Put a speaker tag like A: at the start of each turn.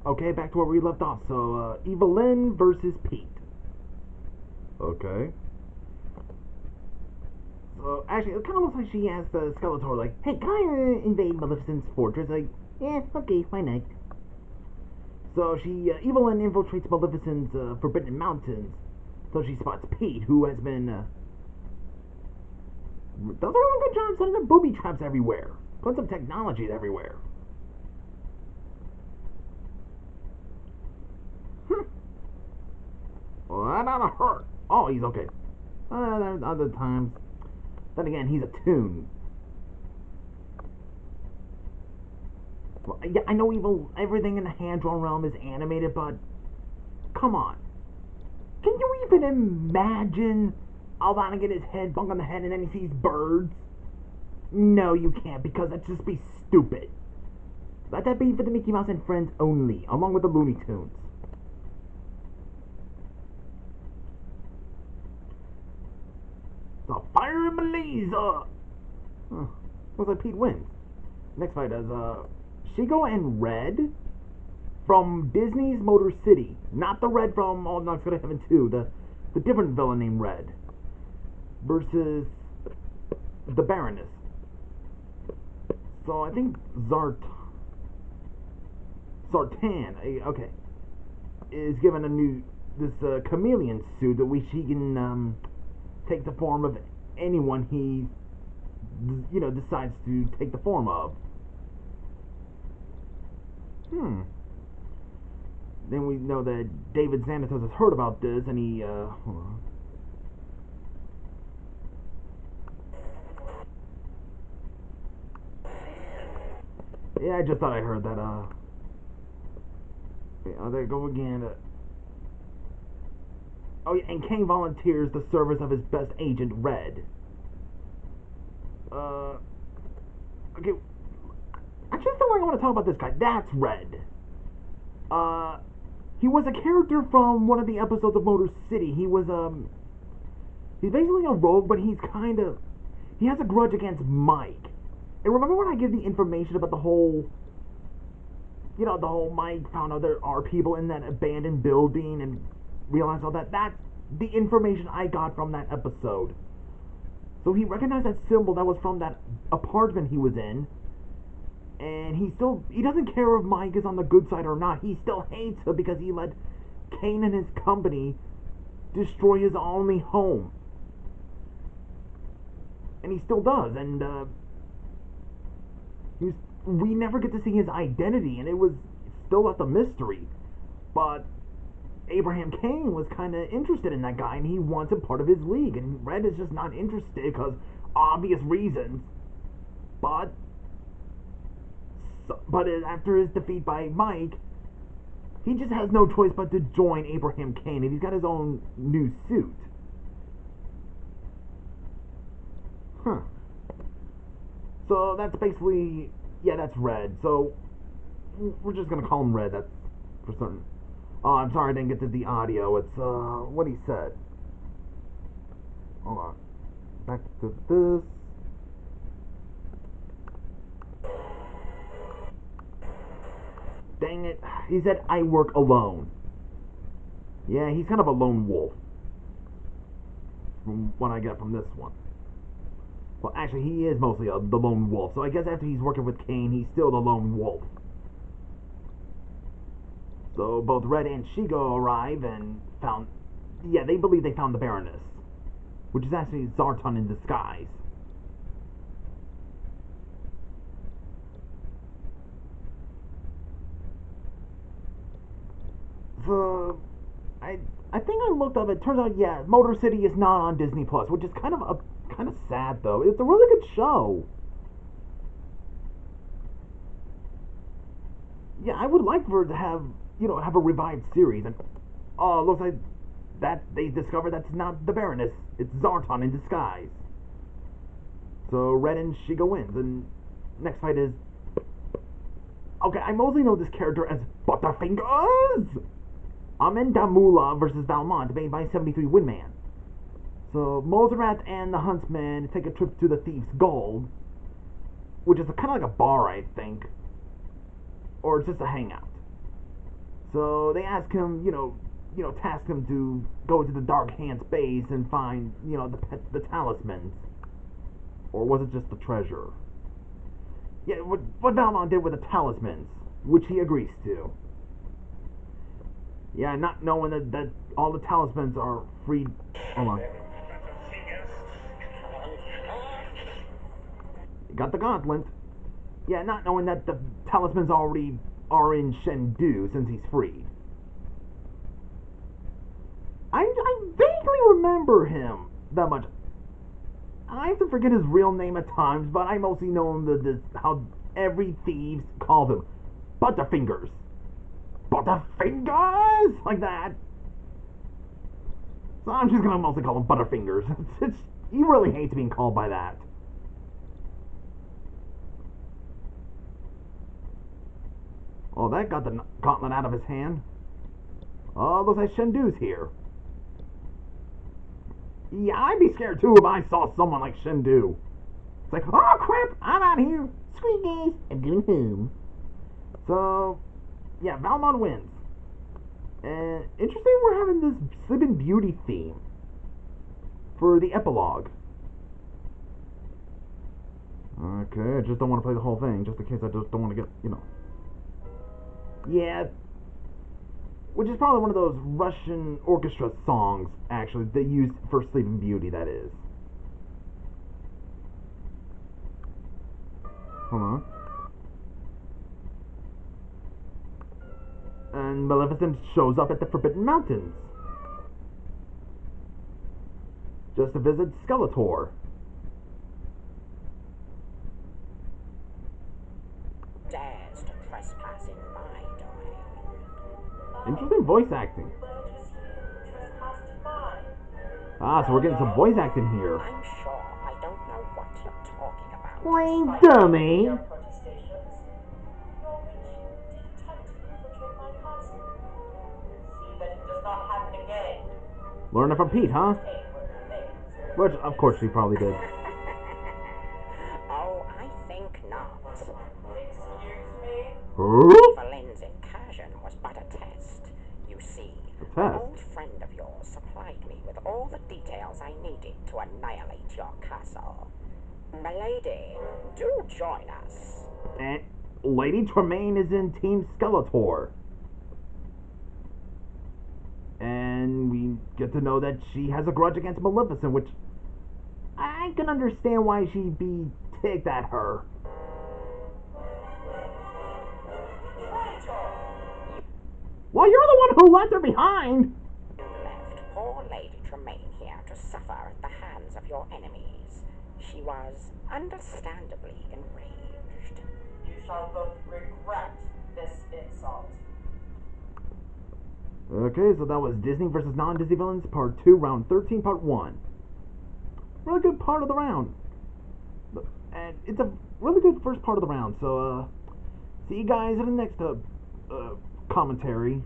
A: Okay, back to where we left off. So, Evelyn versus Pete.
B: Okay.
A: So, actually, it kind of looks like she asked Skeletor, like, hey, can I invade Maleficent's fortress? Like, yeah, okay, why not? So, Evelyn infiltrates Maleficent's Forbidden Mountains. So she spots Pete, who has been, does a really good job setting up booby traps everywhere. Put some technology everywhere. Well, that ought to hurt. Oh, he's okay. There's other times. Then again, he's a toon. Well, yeah, I know everything in the hand-drawn realm is animated, but come on. Can you even imagine Alvana get his head bunk on the head and then he sees birds? No, you can't, because that'd just be stupid. Let that be for the Mickey Mouse and Friends only, along with the Looney Tunes. The Fire and Blazer! Huh. Looks like Pete wins. Next fight is Shigo and Red from Disney's Motor City. Not the Red from All Dogs Go to Heaven 2, the different villain named Red. Versus the Baroness. So I think Zartan, okay, is given this chameleon suit that she can take the form of anyone he decides to take the form of. Then we know that David Xanatos has heard about this, and he yeah, I just thought I heard that. Yeah, there you go again. Oh yeah, and Kane volunteers the service of his best agent, Red. Okay. I just feel like I want to talk about this guy. That's Red. He was a character from one of the episodes of Motor City. He's basically a rogue, but he has a grudge against Mike. And remember when I gave the information about the whole Mike found out there are people in that abandoned building and realized all that? That's the information I got from that episode. So he recognized that symbol that was from that apartment he was in. And he doesn't care if Mike is on the good side or not. He still hates him because he let Kane and his company destroy his only home. And he still does. And we never get to see his identity, and it was still left a mystery. But Abraham Kane was kind of interested in that guy, and he wants him part of his league. And Red is just not interested because obvious reasons. But after his defeat by Mike, he just has no choice but to join Abraham Kane, and he's got his own new suit. Huh. So that's basically, yeah, that's Red. So we're just gonna call him Red. That's for certain. Oh, I'm sorry I didn't get to the audio. It's what he said. Hold on. Back to this. Dang it. He said, I work alone. Yeah, he's kind of a lone wolf. From what I get from this one. Well, actually, he is mostly the lone wolf. So I guess after he's working with Kane, he's still the lone wolf. So both Red and Shigo arrive and they believe they found the Baroness. Which is actually Zartan in disguise. So I think I looked up. It turns out, yeah, Motor City is not on Disney Plus, which is kind of sad though. It's a really good show. Yeah, I would like for it to have a revived series. And oh, it looks like that they discovered that's not the Baroness. It's Zartan in disguise. So Red and Shiga wins, and next fight is, okay, I mostly know this character as Butterfingers. Amendamula versus Valmon, made by 73 Windman. So Moserat and the Huntsman take a trip to the Thief's Gold, which is kind of like a bar, I think, or it's just a hangout. So they ask him, task him to go to the Dark Hand's base and find, the talismans. Or was it just the treasure? Yeah, what Valmon did with the talismans, which he agrees to. Yeah, not knowing that all the talismans are free. Hold on. Got the gauntlet. Yeah, not knowing that the talismans already are in Shendu since he's freed. I vaguely remember him that much. I have to forget his real name at times, but I mostly know him how every thief calls him Butterfingers. Butterfingers! Like that. So I'm just gonna mostly call him Butterfingers. He really hates being called by that. Oh, that got the gauntlet out of his hand. Oh, looks like Shendu's here. Yeah, I'd be scared too if I saw someone like Shendu. It's like, oh crap, I'm out here. Screw guys, I'm going home. So, yeah, Valmon wins. And interesting, we're having this Sleeping Beauty theme for the epilogue. Okay, I just don't want to play the whole thing, just in case I just don't want to get, Yeah, which is probably one of those Russian orchestra songs, actually, they used for Sleeping Beauty, that is. Hold on. And Maleficent shows up at the Forbidden Mountains. Just to visit Skeletor.
B: Dares to trespass in my domain.
A: Interesting voice acting. Ah, so we're getting some voice acting here.
B: I'm sure I don't know what you're talking about.
A: Plain dummy. Learning from Pete, huh? Which, of course, she probably did.
B: Oh, I think not.
A: Huh?
B: Evelyn's incursion was but a test. You see,
A: A
B: an
A: test?
B: old friend of yours supplied me with all the details I needed to annihilate your castle. Milady, do join us.
A: And Lady Tremaine is in Team Skeletor. And we get to know that she has a grudge against Maleficent, which I can understand why she'd be ticked at her. Well, you're the one who left her behind!
B: You left poor Lady Tremaine here to suffer at the hands of your enemies. She was understandably enraged.
C: You shall both regret this insult.
A: Okay, so that was Disney versus non-Disney villains, part 2, round 13, part 1. Really good part of the round. And it's a really good first part of the round, so, see you guys in the next, commentary.